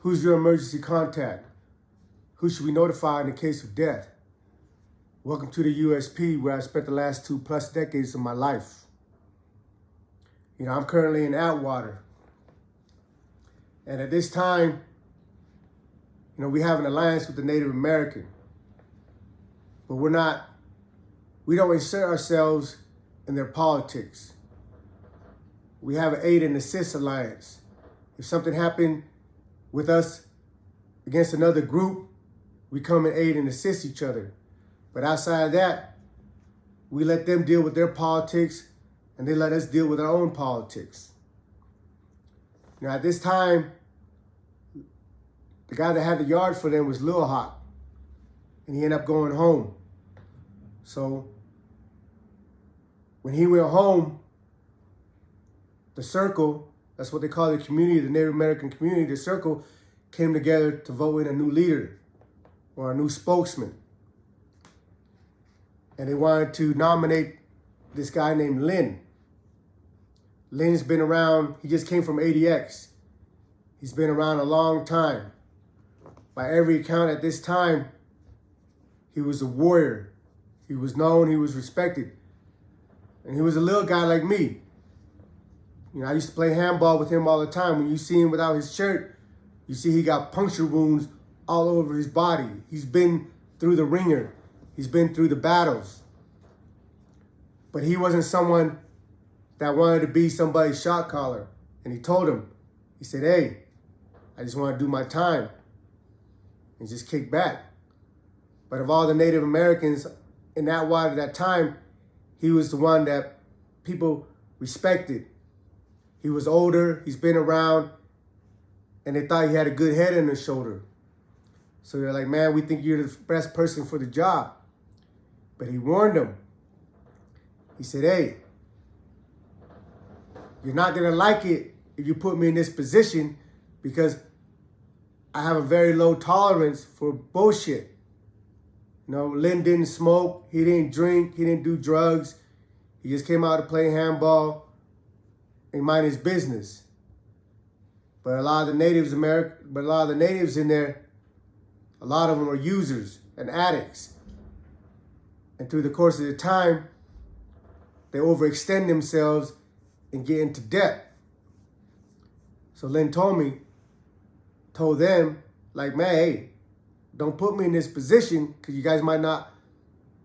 Who's your emergency contact? Who should we notify in the case of death? Welcome to the USP, where I spent the last 2+ decades of my life. I'm currently in Atwater. And at this time, we have an alliance with the Native American. But we don't insert ourselves in their politics. We have an aid and assist alliance. If something happened with us against another group, we come and aid and assist each other. But outside of that, we let them deal with their politics and they let us deal with our own politics. Now at this time, the guy that had the yard for them was Lil Hawk, and he ended up going home. So when he went home, the circle, that's what they call the community, the Native American community, the circle came together to vote in a new leader or a new spokesman. And they wanted to nominate this guy named Lynn. Lynn's been around, he just came from ADX. He's been around a long time. By every account at this time, he was a warrior. He was known, he was respected. And he was a little guy like me. I used to play handball with him all the time. When you see him without his shirt, you see he got puncture wounds all over his body. He's been through the ringer. He's been through the battles. But he wasn't someone that wanted to be somebody's shot caller. And he told him, he said, hey, I just want to do my time and just kick back. But of all the Native Americans in Atwater at that time, he was the one that people respected. He was older, he's been around, and they thought he had a good head on his shoulder. So they're like, man, we think you're the best person for the job. But he warned them. He said, hey, you're not gonna like it if you put me in this position, because I have a very low tolerance for bullshit. Lynn didn't smoke, he didn't drink, he didn't do drugs. He just came out to play handball and mind his business. But a lot of the natives in there, a lot of them are users and addicts. And through the course of the time, they overextend themselves and get into debt. So Lynn told them, like, man, hey, don't put me in this position because you guys might not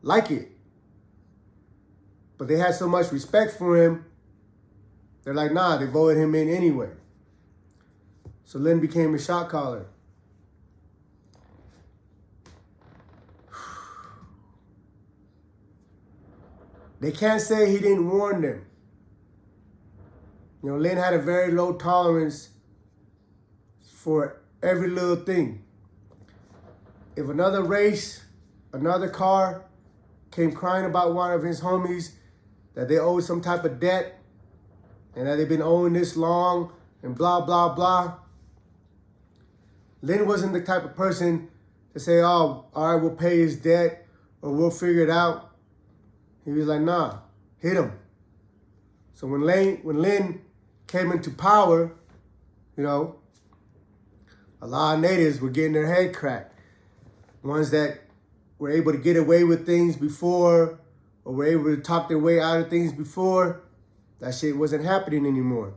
like it. But they had so much respect for him, they're like, nah, they voted him in anyway. So Lynn became a shot caller. They can't say he didn't warn them. Lynn had a very low tolerance for every little thing. If another race, another car came crying about one of his homies that they owed some type of debt and that they've been owing this long and blah, blah, blah, Lynn wasn't the type of person to say, oh, all right, we'll pay his debt or we'll figure it out. He was like, nah, hit him. So when Lynn came into power, a lot of natives were getting their head cracked. Ones that were able to get away with things before or were able to talk their way out of things before, that shit wasn't happening anymore.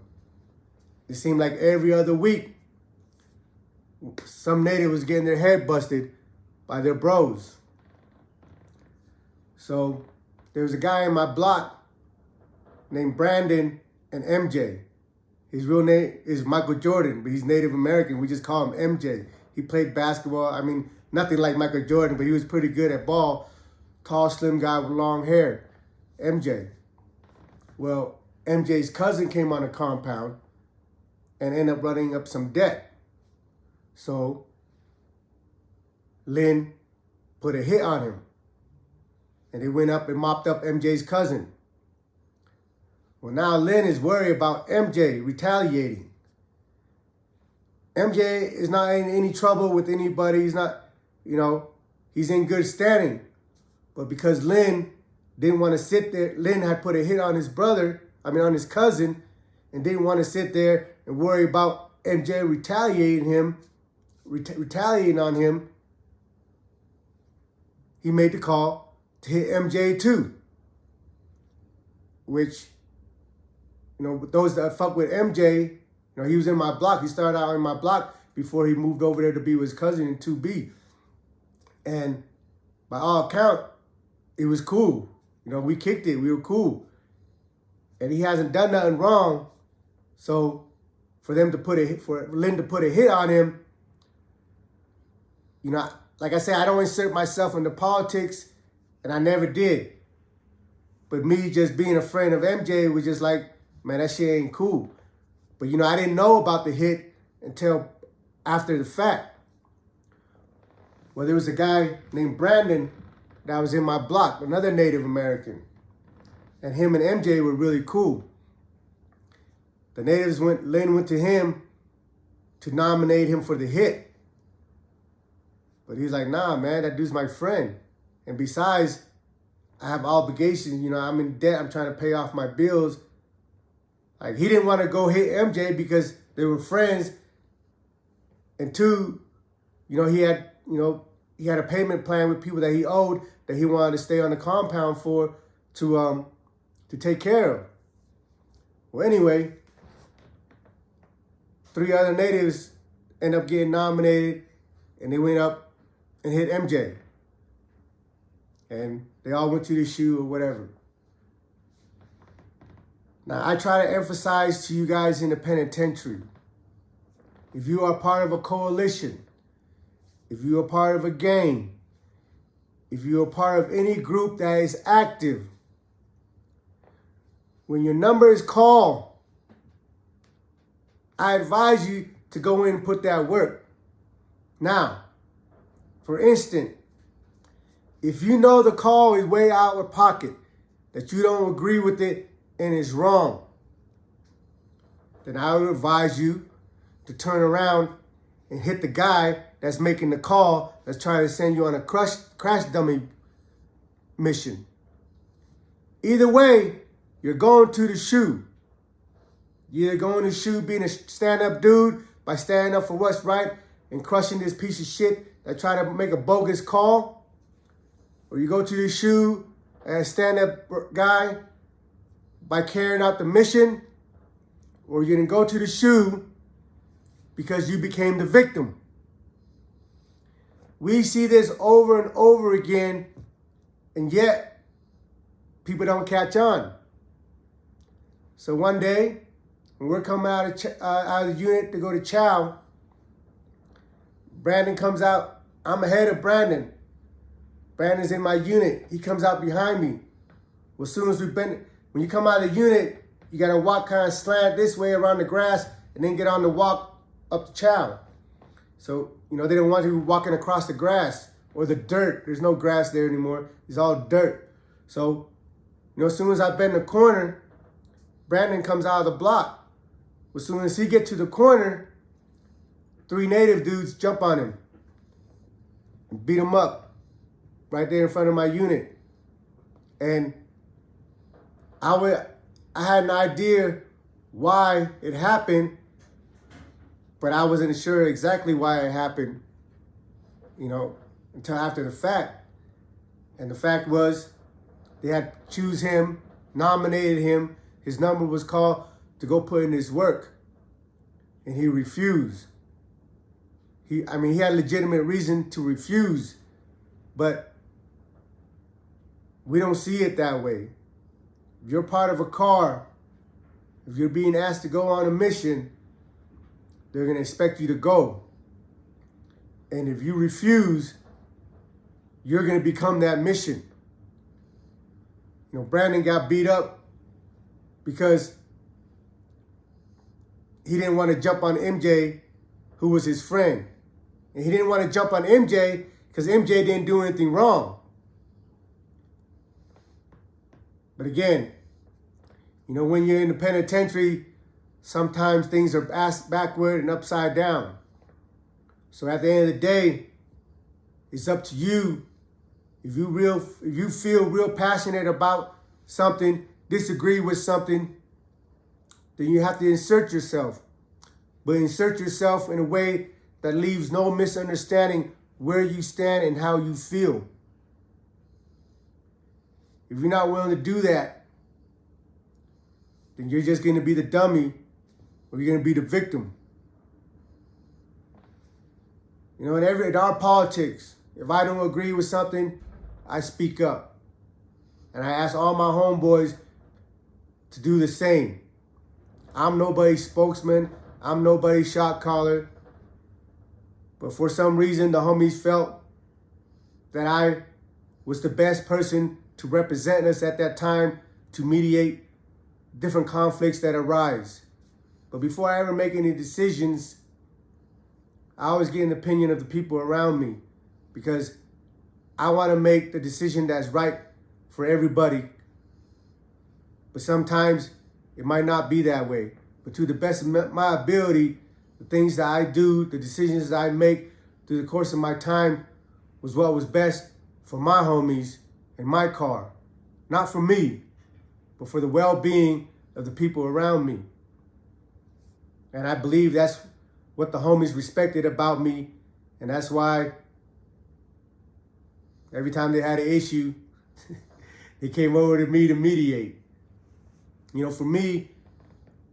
It seemed like every other week, some native was getting their head busted by their bros. So there was a guy in my block named Brandon and MJ. His real name is Michael Jordan, but he's Native American. We just call him MJ. He played basketball. I mean, nothing like Michael Jordan, but he was pretty good at ball. Tall, slim guy with long hair, MJ. Well, MJ's cousin came on the compound and ended up running up some debt. So Lynn put a hit on him. And they went up and mopped up MJ's cousin. Well, now Lynn is worried about MJ retaliating. MJ is not in any trouble with anybody. He's not, he's in good standing. But because Lynn didn't want to sit there, Lynn had put a hit on his on his cousin, and didn't want to sit there and worry about MJ retaliating him, retaliating on him, he made the call to hit MJ too. Which, those that fuck with MJ, he was in my block. He started out in my block before he moved over there to be with his cousin in 2B. And by all account, it was cool. We kicked it. We were cool. And he hasn't done nothing wrong. So for Lynn to put a hit on him, like I said, I don't insert myself into politics, and I never did. But me just being a friend of MJ was just like, man, that shit ain't cool. But, I didn't know about the hit until after the fact. Well, there was a guy named Brandon that was in my block, another Native American. And him and MJ were really cool. The natives Lynn went to him to nominate him for the hit. But he was like, nah, man, that dude's my friend. And besides, I have obligations. I'm in debt. I'm trying to pay off my bills. Like, he didn't want to go hit MJ because they were friends. And two, he had a payment plan with people that he owed that he wanted to stay on the compound for to take care of. Well, anyway, 3 other natives end up getting nominated, and they went up and hit MJ. And they all went to the shoe or whatever. Now, I try to emphasize to you guys in the penitentiary, if you are part of a coalition, if you are part of a gang, if you are part of any group that is active, when your number is called, I advise you to go in and put that work. Now, for instance, if you know the call is way out of pocket, that you don't agree with it and it's wrong, then I would advise you to turn around and hit the guy that's making the call, that's trying to send you on a crash dummy mission. Either way, you're going to the shoe. You're going to the shoe being a stand-up dude by standing up for what's right and crushing this piece of shit that try to make a bogus call. Or you go to the shoe as a stand-up guy by carrying out the mission. Or you're going to go to the shoe because you became the victim. We see this over and over again, and yet people don't catch on. So one day, when we're coming out of the unit to go to chow, Brandon comes out. I'm ahead of Brandon. Brandon's in my unit. He comes out behind me. Well, as soon as when you come out of the unit, you got to walk kind of slant this way around the grass and then get on the walk up the chow. So, they don't want you walking across the grass or the dirt. There's no grass there anymore. It's all dirt. So, as soon as I bend the corner, Brandon comes out of the block. As soon as he gets to the corner, 3 native dudes jump on him and beat him up right there in front of my unit. And I had an idea why it happened, but I wasn't sure exactly why it happened, until after the fact. And the fact was, they had choose him, nominated him, his number was called to go put in his work, and he refused. He had legitimate reason to refuse, but we don't see it that way. If you're part of a car, if you're being asked to go on a mission, they're going to expect you to go. And if you refuse, you're going to become that mission. Brandon got beat up because he didn't want to jump on MJ, who was his friend. And he didn't want to jump on MJ because MJ didn't do anything wrong. But again, when you're in the penitentiary, sometimes things are asked backward and upside down. So at the end of the day, it's up to you. If you feel real passionate about something, disagree with something, then you have to insert yourself. But insert yourself in a way that leaves no misunderstanding where you stand and how you feel. If you're not willing to do that, then you're just going to be the dummy or you're going to be the victim. You know, in our politics, if I don't agree with something, I speak up. And I ask all my homeboys to do the same. I'm nobody's spokesman. I'm nobody's shot caller. But for some reason, the homies felt that I was the best person to represent us at that time to mediate different conflicts that arise. But before I ever make any decisions, I always get an opinion of the people around me because I want to make the decision that's right for everybody. But sometimes it might not be that way. But to the best of my ability, the things that I do, the decisions that I make through the course of my time was what was best for my homies and my car. Not for me, but for the well-being of the people around me. And I believe that's what the homies respected about me. And that's why every time they had an issue, they came over to me to mediate. You know, for me,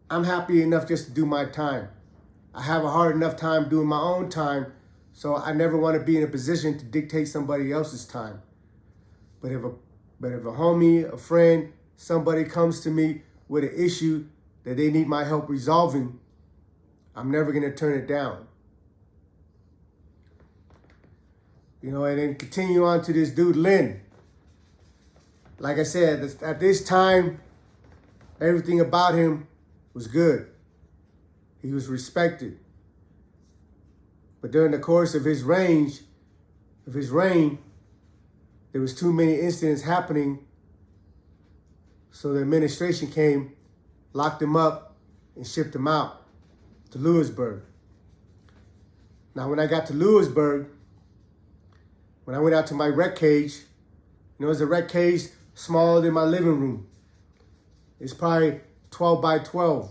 I'm happy enough just to do my time. I have a hard enough time doing my own time, so I never want to be in a position to dictate somebody else's time. But if a homie, a friend, somebody comes to me with an issue that they need my help resolving, I'm never going to turn it down. You know, and then continue on to this dude, Lynn. Like I said, at this time, everything about him was good. He was respected. But during the course of his reign, there was too many incidents happening. So the administration came, locked him up, and shipped him out to Lewisburg. Now, when I got to Lewisburg, when I went out to my rec cage, you know, it's a rec cage smaller than my living room. It's probably 12 by 12.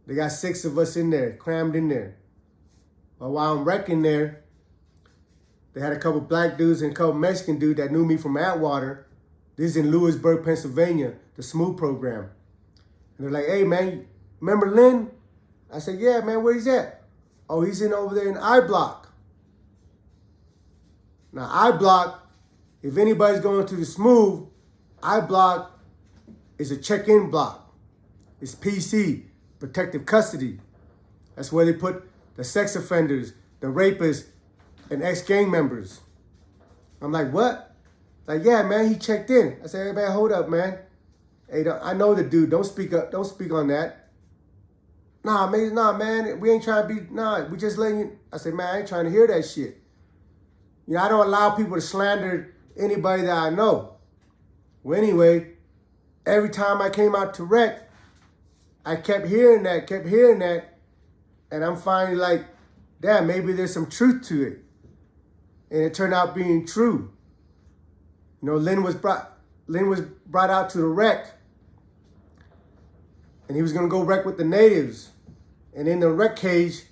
They got 6 of us in there, crammed in there. But while I'm wrecking there, they had a couple black dudes and a couple Mexican dudes that knew me from Atwater. This is in Lewisburg, Pennsylvania, the SMOOth program. And they're like, hey, man, remember Lynn? I said, yeah, man, where he's at? Oh, he's in over there in I Block. Now, I Block, if anybody's going to the SMOOth, I Block is a check-in block. It's PC, protective custody. That's where they put the sex offenders, the rapists, and ex-gang members. I'm like, what? Like, yeah, man, he checked in. I said, hey, man, hold up, man. Hey, I know the dude. Don't speak up. Don't speak on that. Nah, man, we ain't trying to be, we just letting you. I said, man, I ain't trying to hear that shit. You know, I don't allow people to slander anybody that I know. Well, anyway, every time I came out to rec, I kept hearing that, and I'm finally like, damn, maybe there's some truth to it. And it turned out being true. You know, Lynn was brought out to the rec, and he was gonna go rec with the natives. And in the rec cage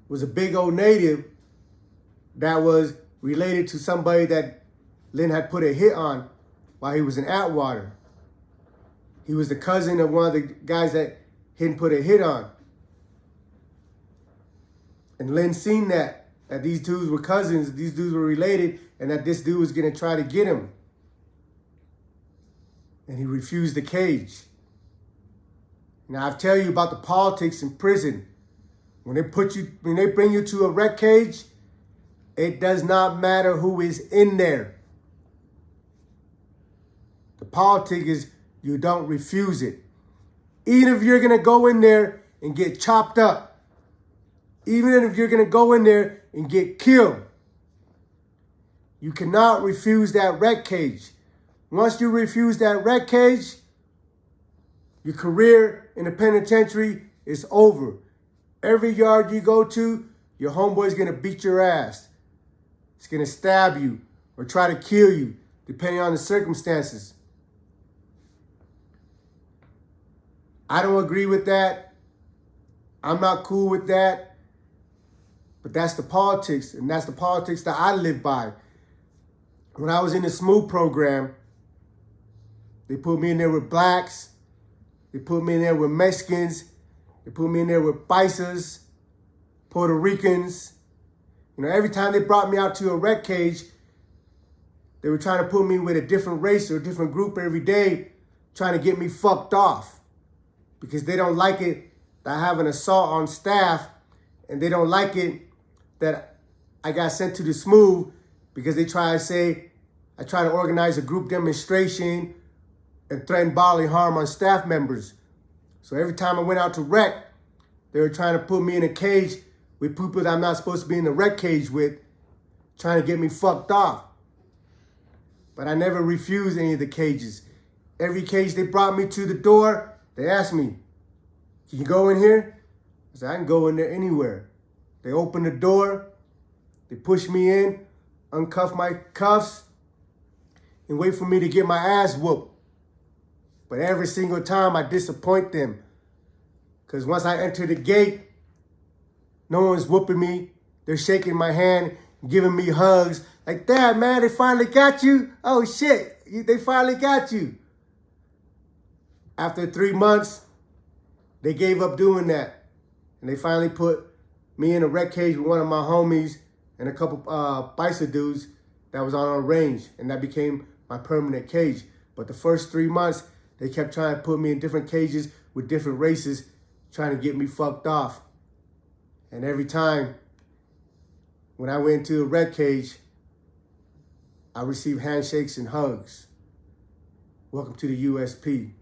was a big old native that was related to somebody that Lynn had put a hit on while he was in Atwater. He was the cousin of one of the guys that Lynn put a hit on. And Lynn seen that these dudes were cousins, these dudes were related, and that this dude was gonna try to get him. And he refused the cage. Now, I've tell you about the politics in prison. When they bring you to a rec cage, it does not matter who is in there. The politics is you don't refuse it. Even if you're gonna go in there and get chopped up, even if you're gonna go in there and get killed, you cannot refuse that rec cage. Once you refuse that rec cage, your career in the penitentiary is over. Every yard you go to, your homeboy's gonna beat your ass. He's gonna stab you or try to kill you, depending on the circumstances. I don't agree with that. I'm not cool with that. But that's the politics, and that's the politics that I live by. When I was in the SMOOth program, they put me in there with blacks, they put me in there with Mexicans, they put me in there with Paisas, Puerto Ricans. You know, every time they brought me out to a rec cage, they were trying to put me with a different race or a different group every day, trying to get me fucked off. Because they don't like it that I have an assault on staff, and they don't like it that I got sent to the SMOOth because they try to say I try to organize a group demonstration and threaten bodily harm on staff members. So every time I went out to rec, they were trying to put me in a cage with people that I'm not supposed to be in the rec cage with, trying to get me fucked off. But I never refused any of the cages. Every cage they brought me to the door, they asked me, "Can you go in here?" I said, "I can go in there anywhere." They opened the door, they pushed me in, uncuff my cuffs, and wait for me to get my ass whooped. But every single time I disappoint them. Because once I enter the gate, no one's whooping me. They're shaking my hand, giving me hugs. Like, "Dad, man, they finally got you? Oh, shit, they finally got you." After 3 months, they gave up doing that. And they finally put me in a rec cage with one of my homies and a couple Paisa dudes that was on our range. And that became my permanent cage. But the first 3 months, they kept trying to put me in different cages with different races, trying to get me fucked off. And every time when I went into a rec cage, I received handshakes and hugs. Welcome to the USP.